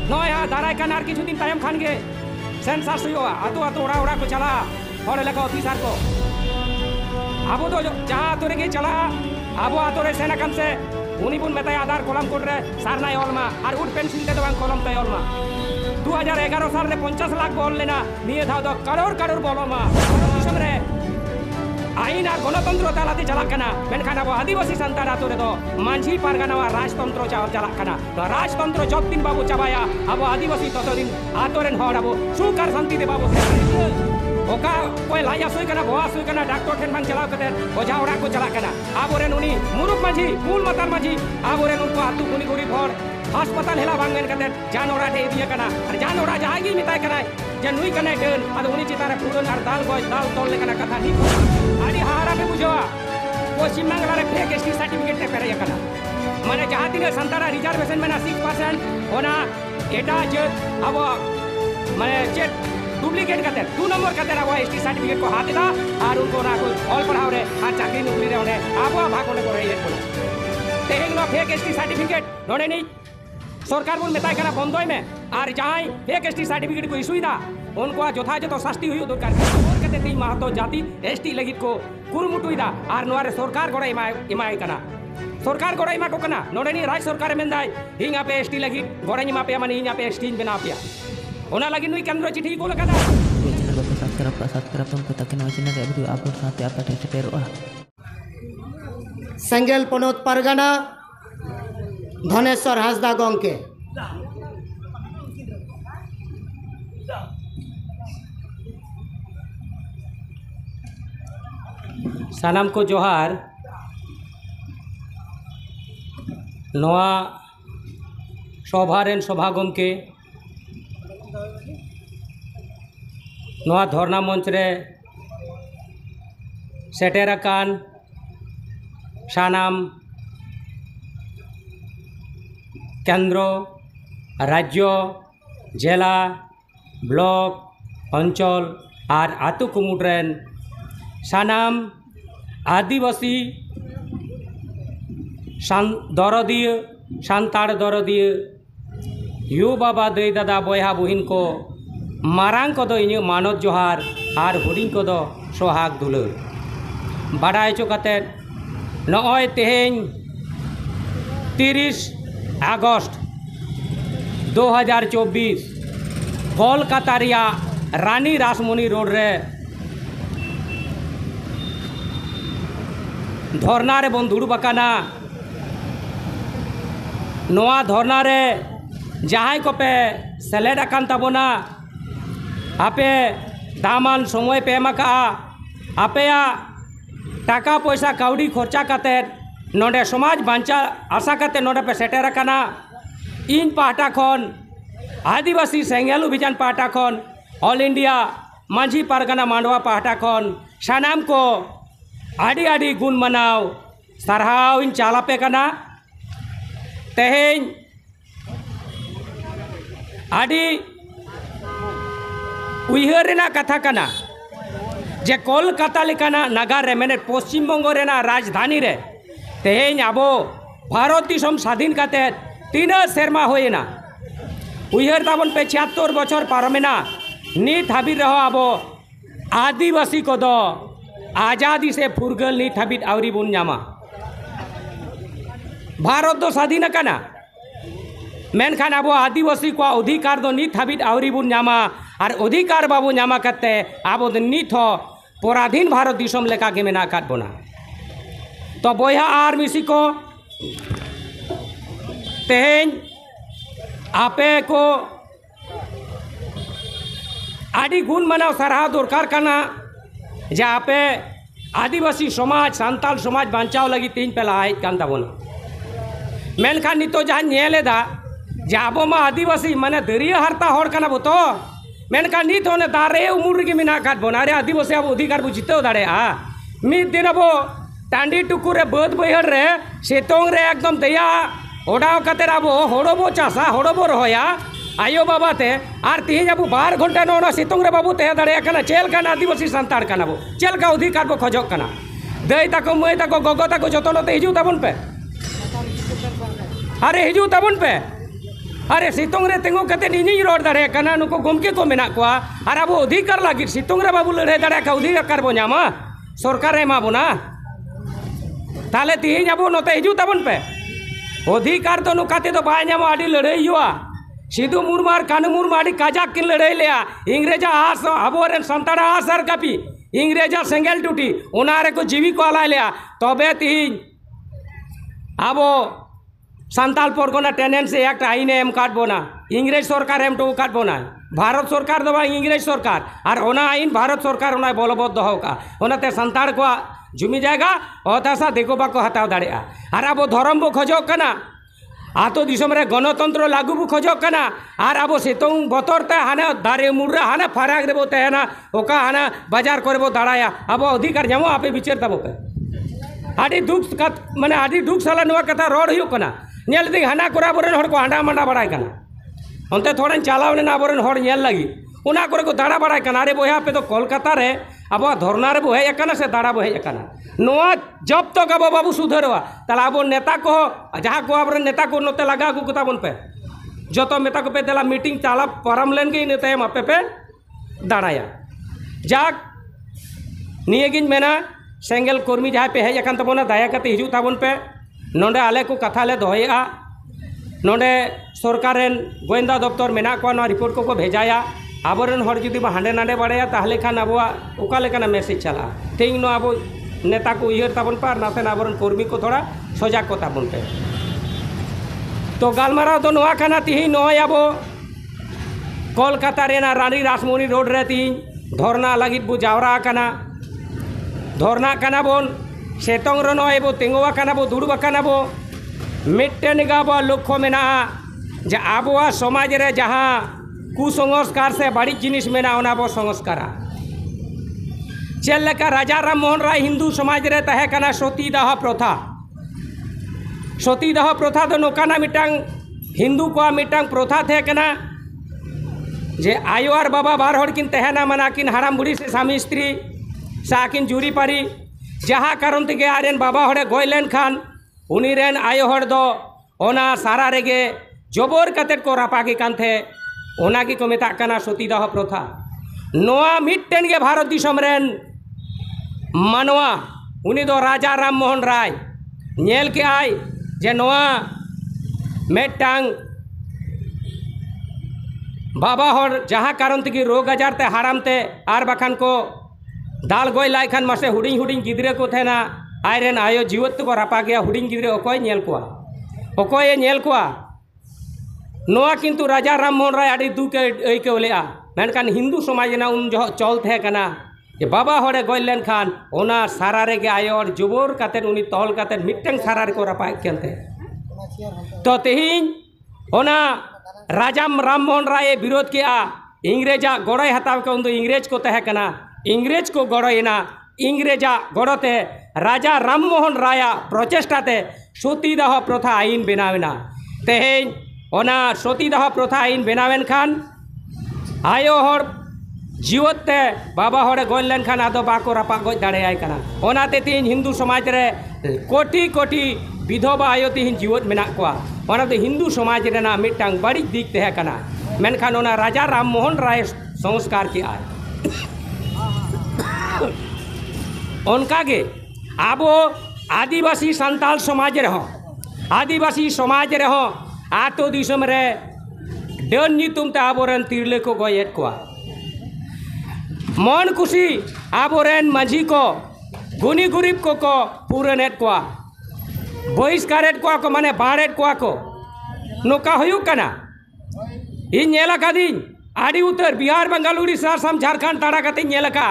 नय दाराय कान आर किछु दिन तायम खान गे सेंसास हुआ आतो आतो ओड़ा ओड़ा को चला हर लेका ऑफिसर को आबो तो जहाँ आतो रे चला आबो आतो रे सेना कम से उनी बुन मेताय आधार कलम कोड रे सारनाय अलमा और उड पेंसिल ते दोबां कलम ताय अलमा 2011 साल रे 50 लाख बोल लेना निये धाव दो करोड़ करोड़ बोलमा दिसम रे आईन और गणतंत्र तालाते चलाकना मेनखान अब आदिवासी संतान आतो रे दो मांझी पारगाना राजतंत्र चलाकना तो राजतंत्र जब दिन बाबू चाबाया अब आदिवासी ततो दिन आतो रेन हर अब सुख और शांति दे बाबू ओका कोई लाया सुई कना बोआ सुई कना डॉक्टर ठेन मान चलाव कते ओझा ओड़ा को चलाकना अब रेन उनी मुरुक मांझी मूल मातार मांझी अब रेन उनको आतु कुनी गुरी भर हास्पताल हेला बांगन कते जान ओड़ा दे दिया कना और जान ओड़ा जागी मिताय कना जे नुई कने डन अद उनी चितारे पुरन और दाल गज दाल तोल लेकना कथा नी आदि हारा पे बुझवा पश्चिम बंगाल रे फेक एसटी सर्टिफिकेट ते पेरे कना माने जहां दिन संतारा रिजर्वेशन में 6% होना एटा जे अब माने जे डुप्लीकेट करते 2 नंबर करते ना वो एसटी सर्टिफिकेट को हाथ दा और उनको ना कोई ऑल पढ़ाओ रे और चाकरी नौकरी रे ओने आबो भाग ओने को रे बोला तेहेंग नो फेक एसटी सर्टिफिकेट नोने नहीं सरकार बोल मेताय कना बंदोय में और जहां फेक एसटी सर्टिफिकेट को इशू दा उनको यथायथ शास्ति हुई दरकार कहते ती महतो जाति एसटी लगित को कुरुमुटुदा और नोरे सरकार गोड़ा इमाय कना सरकार गोड़ा इमा को कना नोडे नी राज्य सरकार मेंदाय हिंगा पे एसटी लगित गोड़ा इमा पे माने हिंगा पे एसटी बना पे ओना लगी नुई केंद्र चिठी को लगा चैनल बापू सब्सक्राइब तुम को तक नवा चैनल वीडियो अपलोड साथे आपका सेटेरोआ सेंगेल पनोत परगना धनेश्वर हांसदा गंके सानाम को जोहार नवा सभारेन सभा गमके नवा धरना मंच रे सेटेराकान सानाम केंद्र राज्य जिला ब्लॉक अंचल और आतु कुमुट्रेन सानाम आदिवासी दरदिय सानताड़ दरदिय यू बाबा दई दादा बयहा बहिन को मारांग को दो इन मानत जोहार और हुडिंग को दो सोहाग दुलर बाडाय चुकाते नय तेहें 30 अगस्त 2024 कोलकाता रिया रानी रासमणि रोड रे धरना रे बन दुड़ुब आकाना नोआ धरना रे जहां को पे सेलेड आकान ताबोना आपे दामान समय पे एमाका आपेया टाका पैसा काउडी खर्चा काते नोडे समाज बांचा आशा काते नोडे पे सेटेर आकाना इन पाहटा खन आदिवासी सेंगेल अभियान पाहटा खन ऑल इंडिया मांझी पारगाना मांडवा पाहटा खन सानाम को आड़ी आड़ी गुण मनाव सारहाव इन चालापे कना तेहें आड़ी उइहर रेना कथा कना जे कोलकाता लेकाना नगर रे मेने पश्चिम बंगो रेना राजधानी रे तेहें आबो भारत दिसम स्वाधीन काते 3 सेरमा होयना उइहर ताबन पे 76 बछर पारमेना नित हाबिर रहो आबो आदिवासी को दो आजादी से फुरगल नित हाबिट आवरी बुन नामा भारत दो स्वाधीन काना मेनखान आबो आदिवासी को अधिकार दो नित हाबिट आवरी बुन नामा और अधिकार बाबू नामा करते आबो नित हो पराधीन भारत दिसम लेका के मेना काट बोना तो बया आर मिसी को तेहें आपे को आदि गुण मनाव साराह दरकार काना जे आपे आदिवासी समाज सान्ताल समाज बांचाव लगी तीन पे लहाय कान ताबोना मेनखान नितो जहां नेलेदा जे आबो मा आदिवासी माने दरिया हरता हर काना बतो मेनखान नित होने दारे उमुर के मिना काट बोना रे आदिवासी अब अधिकार बुझितो दाड़े आ मिद दिन अब टांडी टुकुरे बद बहर रे सेतोंग रे एकदम दया ओडाव कते अब होड़बो चासा होड़बो रहोया आयो बाबा ते आर तीन अब 12 घंटा नोना सेतोंग रे बाबू ते दाड़े कना चेल काना आदिवासी संताड़ काना बो चेल का अधिकार बो खोजक काना दई ताको मई ताको गगो ताको जतन ते हिजू ताबन पे अरे हिजू ताबन पे अरे सितुंग रे तेंगो कते निजी रोड दाड़े कना नुको गमके को मेना कोआ और अब अधिकार लगी सितुंग रे बाबू लड़े दाड़े का अधिकार बो नामा सरकार एमा बोना ताले तिहिं अब नोते हिजू ताबन पे अधिकार तो नुकाते तो बाय नामा आडी लड़ाई हुआ सिधु मुर्मू और कानू मुर्मू आडी काजाक किन लड़ाई लिया इंग्रेजा आस अबोरेन संताड़ा आसर कापी इंग्रेजा सेंगेल टूटी उनारे को जीवी को आला लिया तबे तिहिं अब सान्ताल परगना टेनेंसी एक्ट आईने एम काटबोना इंग्रेज सरकार एम टू काटबोना भारत सरकार दो इंग्रेज सरकार और ओना आईन भारत सरकार ओना बलबद्ध होका ओनाते संताल को जुमी जाएगा अतासा देखो बाको हताव दाड़ेआ और अब धर्म बो खोजोग कना आतो दिसम रे गणतंत्र लागू बो खोजोग कना और अब सितुंग बतरते हाने दारे मुर्रा हाने फराग रे बो तहना ओका हाना बाजार करे बो दाड़ाया अब अधिकार जामो आपे विचार तबो पे आडी दुख कत माने आडी दुख साला नवा कथा रोड हुयो कना नेल दी हाना कोरा बोरेन हर को हांडा मांडा बड़ाय कना onte थोड़न चालाव ने ना बोरेन हर नेल लगी उना करे को दाड़ा बड़ाय कना रे बोया पे तो कोलकाता रे अब धरना रे बो हे एकना से दाड़ा बो हे एकना नोआ जब तक अब बाबू सुधरवा तला अब नेता को जहां को अब नेता को नते लगा को कुता बन पे जो तो मेता को पे देला मीटिंग चाला परम लेन के नेता हम पे दाड़ाया जाक नियगिन मेना सेंगल कर्मी जहाँ पे हेज तबना दया करते हिजू ताबन पे नोंडे आले को कथा ले दोहया नोंडे सरकार गोयंदा दफ्तर मेना को रिपोर्ट को भेजाया आबोरेन हर जुदी हांडे नांडे बाड़ाया ताहले खान अबवा ओका लेकाना मेसेज चला ठीक नो अब नेता को उयर ताबन पर नाते आबोरेन कर्मी को थोड़ा सजाग को ताबन पे तो गालमाराव तो नोआ खाना तिहिं नोय अब कोलकाता रेना रानी रासमणी रोड रे तिहिं धरना लगित बो जावरा काना धरना काना बोन सेतोंग रे नोय बो तेंगोवा काना बो दुड़ुबा काना बो मिट्टेन गाबो लक्ष्य मेना जे आबोआ समाज रे जहां कुसंस्कार से बड़ी जिनिस मेना ओना बो संस्कारा चेलका राजा राम मोहन राय हिंदू समाज रे तहे काना सतीदाह प्रथा दो नोकाना मिटांग हिंदू को मिटांग प्रथा थे काना जे आयो और बाबा बार हड़ किन तहना मना किन हाराम बुढ़ी से स्वामी स्त्री साकिन जुरी पारी जहाँ कारण तेगे आरेन बाबा हड़े गय लेन खान उनी रेन आयो हड़ दो ओना सारा रेगे जबर कतेट को रापागी कान थे ओना की को मेता काना सतीदाह प्रथा नोआ मिट्टेन के भारत दिसम रेन मानवा उनी दो राजा राम मोहन राय नेल के आय जे नोआ मेटांग बाबा हड़ जहाँ कारण तेगी रोग आजार ते हाराम ते आर बाखान को दाल गय लाई खान मासे हुडिंग हुडिंग गिद्रे को थेना आयरेन आयो जीवत को रापा गया हुडिंग गिद्रे ओकोय नेल कोआ नोआ किंतु राजा राम मोहन राय आड़ी दुख ऐकव लेआ मेनकान हिंदू समाज ना उन जो चल थे कना जे बाबा हड़े गय लेन खान ओना सारा रेगे आयो और जबर कातेन उनी तहल कातेन मिट्टन सारा रे को रापा केनते तो तेहिं ओना राजा राम मोहन राय विरोध किया इंग्रेजा गड़य हताव के उन इंग्रेज को तहे कना इंग्रेज को गड़यना इंग्रेजा गड़ते राजा राम मोहन राय प्रचेष्टाते सतीदाह प्रथा आईन बनावेना तेहें ओना सतीदाह प्रथा आईन बनावेन खान आयो हर जीवते बाबा हड़े गय लेन खान आदो बाको रापा गज दाड़ेयाय कना ओनाते तीन हिंदू समाज रे कोटी कोटी विधवा आयो तीन जीवत मेना कोआ ओनाते हिंदू समाज रेना मिट्टांग बड़ी दिक तहे कना मेनखान ओना राजा राम मोहन राय संस्कार की आय उनकागे अब आदिवासी सान्ताल समाज आदिवासी समाज आतो दिसम रे डन नितुम ते आबोरेन तिरले को गयेत कोआ मन खुशी आबोरेन माझी को गुनी गुरीब को पूरनेत कोआ बहिष्कारेत कोआ को माने बाड़ेत कोआ को नोका हुयुक कना इन नेला कादिन आड़ी उतर बिहार बंगाल उड़ीसा असम झारखंड ताड़ा कते नेलका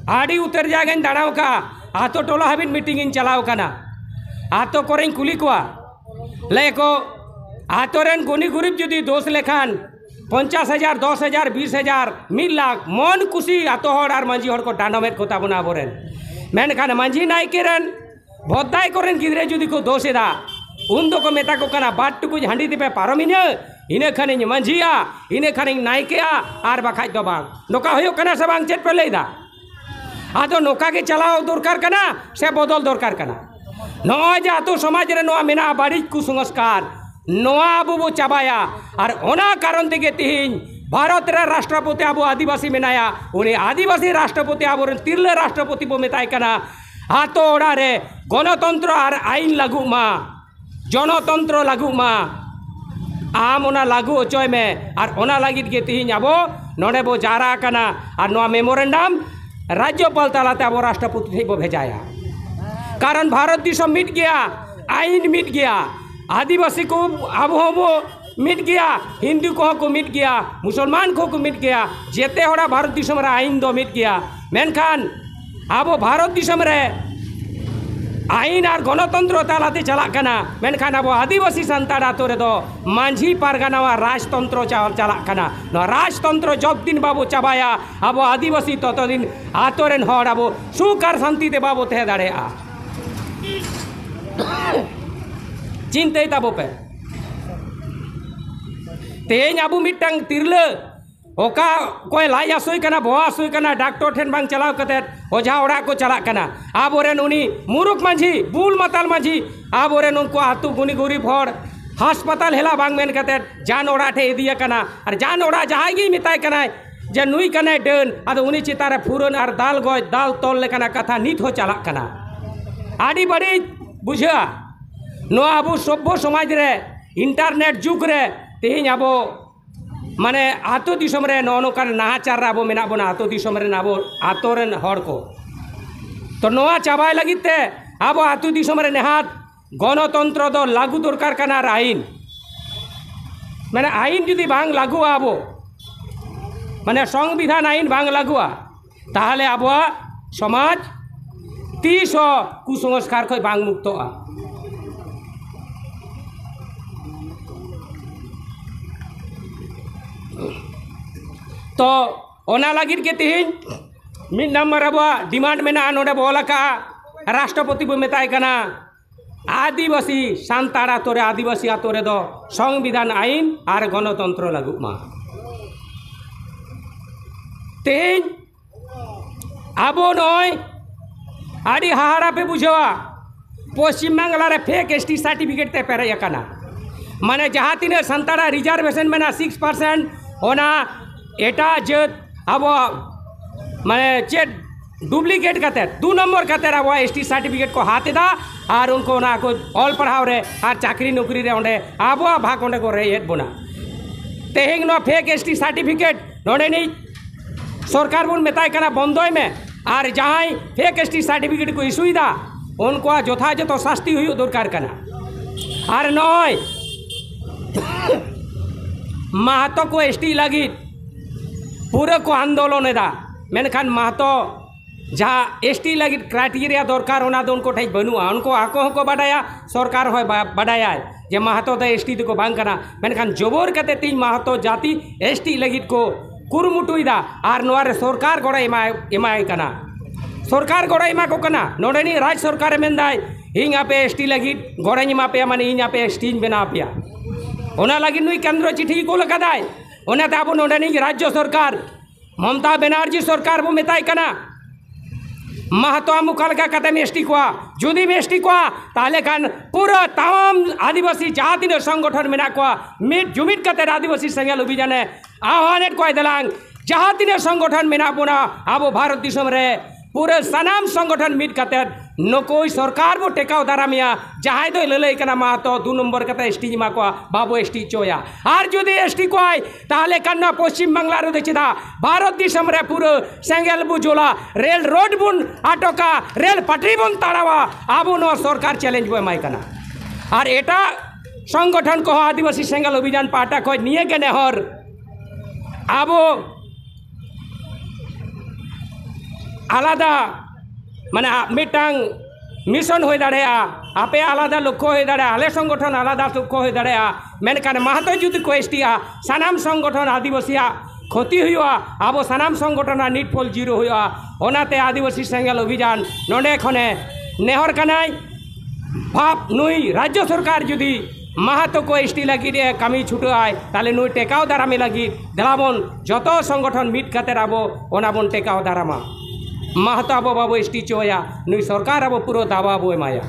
आड़ी उतर जागन दाड़ाव का आतो टोला हाबिन मीटिंग इन चलाव कना आतो कोरें कुली कोआ लेको आतोरेन गुनी गुरीब जुदी दोष लेखान 50,000 10,000 20,000 1 लाख मन खुशी आतो हड़ और मांझी हड़ को डांडमेट को ताबना बोरेन मेनखान मांझी नायकेरेन भद्दाय कोरेन गिद्रे जुदी को दोषेदा उन दो को मेता को कना बाट टुकुज हांडी दिपे पारमिना इने खाने मांझिया इने खाने नायकेया और बाखाज दो बांग नोका होयो कना से बांग चेत पे लेदा आदो नोका के चलाओ दरकार कना से बदल दरकार कना नय जे आतो समाज रे नोआ मेना बाड़ी कुसंस्कार नोआ आबो बो चाबाया और ओना कारण तेगे तिहिन भारत रे राष्ट्रपति आबो आदिवासी मेनाया उनी आदिवासी राष्ट्रपति आबो तिरले राष्ट्रपति बो मेताय कना हातो ओड़ा रे गणतंत्र और आईन लागू मा जनतंत्र लागू मा आम ओना लागू अचोय में और ओना लागित के तिहिन आबो नोडे बो जारा कना और नोआ मेमोरेंडम राज्यपाल तालाते आबो राष्ट्रपति बो भेजाया कारण भारत दिसम मिट गया आईन मिट गया आदिवासी को आबो मिट गया हिंदू को मिट गया मुसलमान को मिट गया जेते होड़ा भारत दिसम रे आईन दो मिट गया मेनखान आबो भारत दिसम रे आईन और गणतंत्र तालाते चला कना मेनखान आबो आदिवासी संताड़ आतो रे दो मांझी पारगाना राजतंत्र चला कना न राजतंत्र जब दिन बाबो चाबाया आबो आदिवासी तत दिन आतो रेन हड़ आबो सुख और शांति ते बाबो तहे दाड़ेया चिंता ताबो पे तेज आबू मिट्टंग तिरले ओका कोई लाई आसुई कना बोहा आसुई कना डॉक्टर ठेन बांग चलाव कते ओझा ओड़ा को चला कना आबोरेन उनी मुरुक माझी बुल माताल माझी आबोरेन उनको आतु गुनी गुरी भोर हास्पताल हेला बांग मेन कते जान ओड़ा ठे इदिया कना और जान ओड़ा जहां गी मिताय कना जे नुई कना डन आदो उनी चितारे फुरन और दाल गय दाल तोल लेकना कथा नित हो चला कना आडी बड़ी बुझा नो आबो सभ्य समाज रे इंटरनेट जुग रे तेहिं आबो माने आतो दिसम रे नोनोकार नाहाचार आबो मेना बोना आतो दिसम रे आबो आतो रेन हड़ को तो नोआ चाबाय लगित ते आबो आतो दिसम रे नेहात गणतंत्र दो लागू दरकार कना आईन माने आईन जुदी बांग लागू आबो माने संविधान आईन बांग लागुआ ताहले आबो समाज 30 कुसंस्कार खय बांग मुक्तोआ तो ओना लागिर के तिहिन मिड नंबर अब डिमांड में नोडे बोलका राष्ट्रपति बो मेताय कना आदिवासी सान्ताड़ आतोरे आदिवासी आतोरे दो संविधान आईन और गणतंत्र लागू मा तिहिन आबो नय आड़ी हाहाड़ा पे बुझवा पश्चिम बांगला रे फेक एसटी सर्टिफिकेट ते पेरे कना माने जहाँ तीन सान्ताड़ा रिजर्वेशन में 6% होना एटा जत अब माने चेक डुप्लीकेट कते 2 नंबर कते अब एसटी सर्टिफिकेट को हाथ दा और उनको ना को ऑल पढ़ाव रे और चाकरी नौकरी रे ओंडे अब भाग ओंडे को रे हेड बोना तेहिंग नो फेक एसटी सर्टिफिकेट नोडे नी सरकार बन मेताय कना बंदोय में और जहाँ फेक एसटी सर्टिफिकेट को इशुई दा उनको यथायथ शास्ति हुई दरकार कना और नय महतो को एसटी लगी पूरा को आंदोलन दा मेनखान महतो जहाँ एसटी लगी क्राइटेरिया दरकार होना दो उनको ठेक बनुआ उनको आको को बाडाया सरकार हो बाडाया जे महतो दा एसटी को बांग कना मेनखान जबर कते तीन महतो जाति एसटी लगी को कुरुमुटुईदा और नोआरे सरकार गड़ा एमाय कना सरकार गड़ा एमा को कना नोडेनी राज्य सरकार मेनदाय हिंग आपे एसटी लगी गड़ाई एमापे माने हिंग आपे एसटी बना पेया ओना लगी नुई केंद्र चिठी को लकादाय ओनाते आबो नोडेनी राज्य सरकार ममता बनर्जी सरकार बो मेताय कना महतो मुखालका कते एसटी को जुदी एसटी को ताले खान पूरा तमाम आदिवासी जहाँ तीन संगठन मेना को मिट जुमिट कते आदिवासी सेंगेल अभियाने आह्वान को दलांग जहाँ तीन संगठन मेना बोना आबो भारत दिसम रे पूरे सानाम संगठन मिट कते नकोई सरकार बो टेकाव दारामिया जहाँ दो ललई कना महतो 2 नंबर कते एसटी मा को बाबो एसटी चोया और जुदी एसटी को आय ताहले कन्ना पश्चिम बांगला रे देखिदा भारत दिसम रे पूरे सेंगेल बुझोला रेल रोड बुन आटोका रेल पटरी बुन ताड़ावा आबो नो सरकार चैलेंज बो माय कना और एटा संगठन को आदिवासी सेंगेल अभियान पाटा को निये के नेहर आबो आलादा माने मिटांग मिशन हो दाड़ेया आपे आलादा लक्ष्य हो दाड़े आले संगठन आलादा लक्ष्य हो दाड़ेया मेनखान महतो जुदी को एसटिया सानाम संगठन आदिवासिया क्षति हुआ आबो सानाम संगठन निटफल 0 हुआ ओनाते आदिवासी सेंगेल अभियान नोडे खने नेहर कनाय भाप नुई राज्य सरकार जुदी महतो को एसटी लगी कमी छुटाय ताले नुई टेकाव दारामी लगी दलाबन जतो संगठन मिट कते आबो ओनाबन टेकाव दारामा महतो आबो बाबो एसटी चोया नुई सरकार आबो पूरा दावा आबो एमाया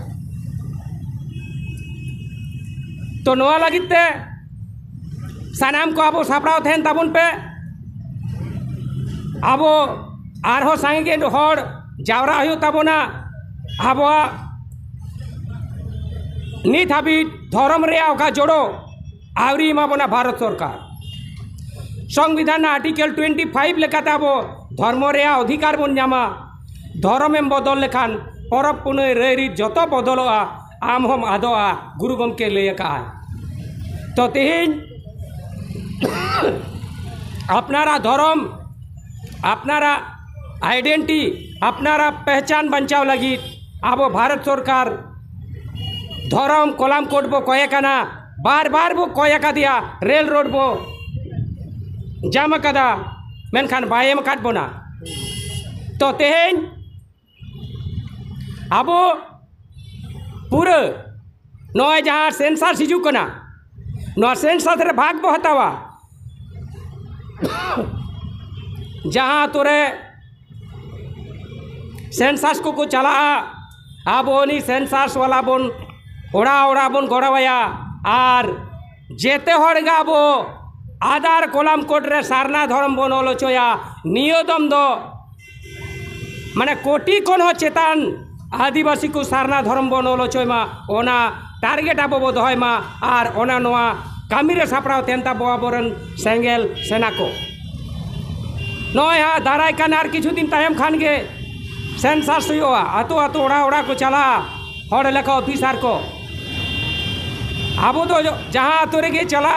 तो नोआ लगिते सानाम को अब सापड़ाव तहन ताबुन पे अब आरहो सांगे हर जावरा हुयु ताबोना अब नित हाबिट धर्म रे ओका जोड़ो आवरी एमाबोना भारत सरकार संविधान आर्टिकल 25 लेकाते अब धर्म रे अधिकार बन नामा धर्म एम बदल लेखान परब पुनई रईरीत जत बदलोआ आम हम आदोआ गुरु गमके लई का तो तेहेन अपनारा धर्म अपनारा आइडेंटिटी अपनारा पहचान बचाव लगी अब भारत सरकार धर्म कलाम कोड बो कयेकाना बार बार बो कयेका दिया रेल रोड बो जाम कदा मेनखान बाय एम काट बोना तो तेहेन अब पूरा नय जहाँ सेंसास हिजू कना नवा सेंसास रे भाग बो हतावा जहाँ तोरे सेंसास को चला अब उनी सेंसास वाला बन ओड़ा ओड़ा बन गड़वाया और जेते हड़गा अब आधार कलाम कोड रे सारना धर्म बन आलोचया नियदम दो माने कोटी कोन हो चेतान आदिवासी को सारना धर्म बन आलोचयमा ओना टारगेट अब बो दहयमा और ओना नोआ कामी रे सापड़ाव तेनता बो आबोरन सेंगेल सेना को नय हाँ दाराय कान आर किछु दिन तायम खान गे सेंसास हुआ आतो आतो ओड़ा ओड़ा को चला हर लेखा ऑफिसर को अब तो जहाँ आतो रे चला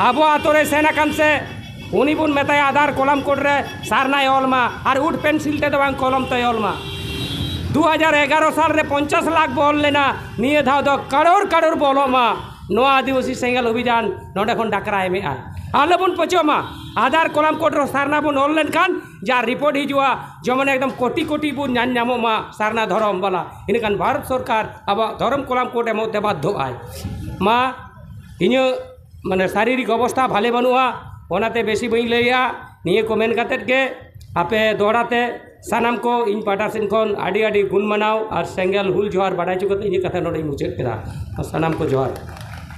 अब आतो रे सेना कान से उनी बुन मेताय आधार कलम कोड रे सारना ओलमा और उठ पेंसिल ते बांग कलम ते ओलमा 2011 साल रे 50 लाख बोल लेना निये धाव दो करोड़ करोड़ बोलोमा नो आदिवासी सेंगल अभियान नोडे खन डाकरा एमे आलो बुन पचोमा आधार कलम कोड रो सारना बुन ओल लेन खान जा रिपोर्ट हिजुआ जमन एकदम कोटी कोटी बुन जान नामोमा सारना धर्म वाला इनकान भारत सरकार अब धर्म कलम कोड एमोते बाध्य आय मा इन माने शारीरिक अवस्था भाले बनुआ ओनाते बेसी बई लैया निये को मेन कातेत के आपे दोड़ाते सानाम को इन पाटा सेन खन आडी आडी गुण मनाव और सेंगेल हुल जोहार बाडाय चुकत इन कथा नोडे मुचाद केदा सानाम को जोहार।